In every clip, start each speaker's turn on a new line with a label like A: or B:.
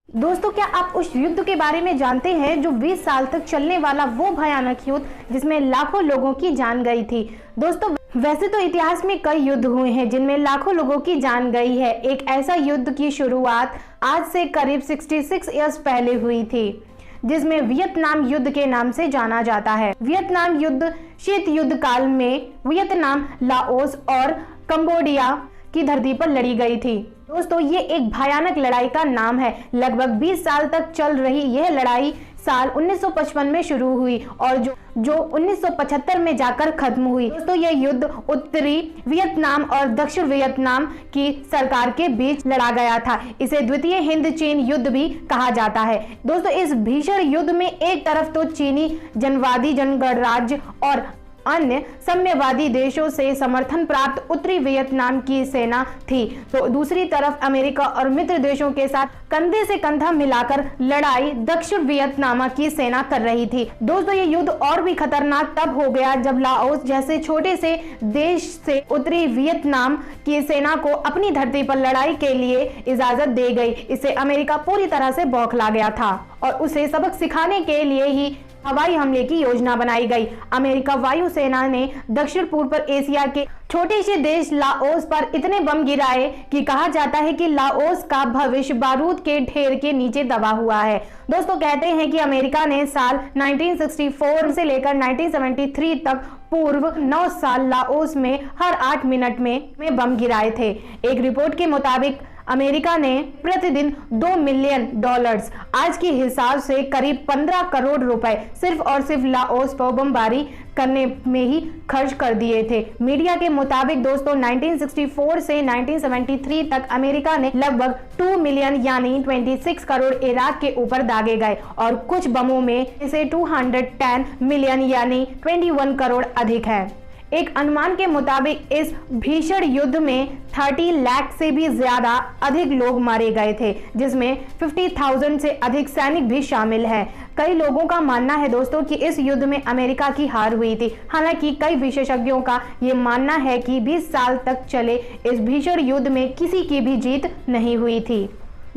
A: दोस्तों, क्या आप उस युद्ध के बारे में जानते हैं जो 20 साल तक चलने वाला वो भयानक युद्ध जिसमें लाखों लोगों की जान गई थी। दोस्तों, वैसे तो इतिहास में कई युद्ध हुए हैं जिनमें लाखों लोगों की जान गई है। एक ऐसा युद्ध की शुरुआत आज से करीब 66 ईयर्स पहले हुई थी जिसमें वियतनाम युद्ध के नाम से जाना जाता है। वियतनाम युद्ध शीत युद्ध काल में वियतनाम, लाओस और कंबोडिया की धरती पर लड़ी गई थी। दोस्तों, ये एक भयानक लड़ाई का नाम है। लगभग 20 साल तक चल रही यह लड़ाई साल 1955 में शुरू हुई और जो 1975 में जाकर खत्म हुई। दोस्तों, यह युद्ध उत्तरी वियतनाम और दक्षिण वियतनाम की सरकार के बीच लड़ा गया था। इसे द्वितीय हिंद चीन युद्ध भी कहा जाता है। दोस्तों, इस भीषण युद्ध में एक तरफ तो चीनी जनवादी जनगणराज्य और अन्य साम्यवादी देशों से समर्थन प्राप्त उत्तरी वियतनाम की सेना थी, तो दूसरी तरफ अमेरिका और मित्र देशों के साथ कंधे से कंधा मिलाकर लड़ाई दक्षिण वियतनाम की सेना कर रही थी। दोस्तों, ये युद्ध और भी खतरनाक तब हो गया जब लाओस जैसे छोटे से देश से उत्तरी वियतनाम की सेना को अपनी धरती पर लड़ाई के लिए इजाजत दे गई। इससे अमेरिका पूरी तरह से बौखला गया था और उसे सबक सिखाने के लिए ही हवाई हमले की योजना बनाई गई। अमेरिका वायुसेना ने दक्षिण पूर्व एशिया के छोटे से देश लाओस पर इतने बम गिराए कि कहा जाता है कि लाओस का भविष्य बारूद के ढेर के नीचे दबा हुआ है। दोस्तों, कहते हैं कि अमेरिका ने साल 1964 से लेकर 1973 तक पूर्व 9 साल लाओस में हर 8 मिनट में बम गिराए थे। एक रिपोर्ट के मुताबिक अमेरिका ने प्रतिदिन $2 मिलियन आज के हिसाब से करीब 15 करोड़ रुपए सिर्फ और सिर्फ लाओस पर बमबारी करने में ही खर्च कर दिए थे। मीडिया के मुताबिक दोस्तों 1964 से 1973 तक अमेरिका ने लगभग 2 मिलियन यानी 26 करोड़ इराक के ऊपर दागे गए और कुछ बमों में से 210 मिलियन यानी 21 करोड़ अधिक है। एक अनुमान के मुताबिक इस भीषण युद्ध में 30 लाख से भी ज्यादा अधिक लोग मारे गए थे, जिसमें 50,000 से अधिक सैनिक भी शामिल हैं। कई लोगों का मानना है दोस्तों कि इस युद्ध में अमेरिका की हार हुई थी। हालांकि कई विशेषज्ञों का ये मानना है कि 20 साल तक चले इस भीषण युद्ध में किसी की भी जीत नहीं हुई थी।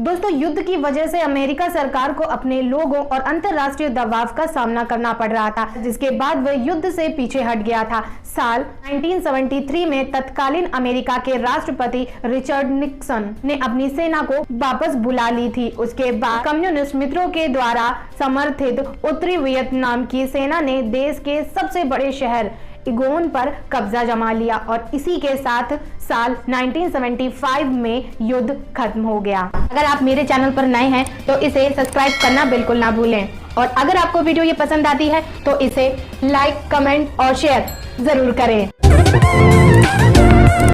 A: दोस्तों, युद्ध की वजह से अमेरिका सरकार को अपने लोगों और अंतर्राष्ट्रीय दबाव का सामना करना पड़ रहा था, जिसके बाद वह युद्ध से पीछे हट गया था। साल 1973 में तत्कालीन अमेरिका के राष्ट्रपति रिचर्ड निक्सन ने अपनी सेना को वापस बुला ली थी। उसके बाद कम्युनिस्ट मित्रों के द्वारा समर्थित उत्तरी वियतनाम की सेना ने देश के सबसे बड़े शहर इगोन पर कब्जा जमा लिया और इसी के साथ साल 1975 में युद्ध खत्म हो गया। अगर आप मेरे चैनल पर नए हैं तो इसे सब्सक्राइब करना बिल्कुल ना भूलें और अगर आपको वीडियो ये पसंद आती है तो इसे लाइक, कमेंट और शेयर जरूर करें।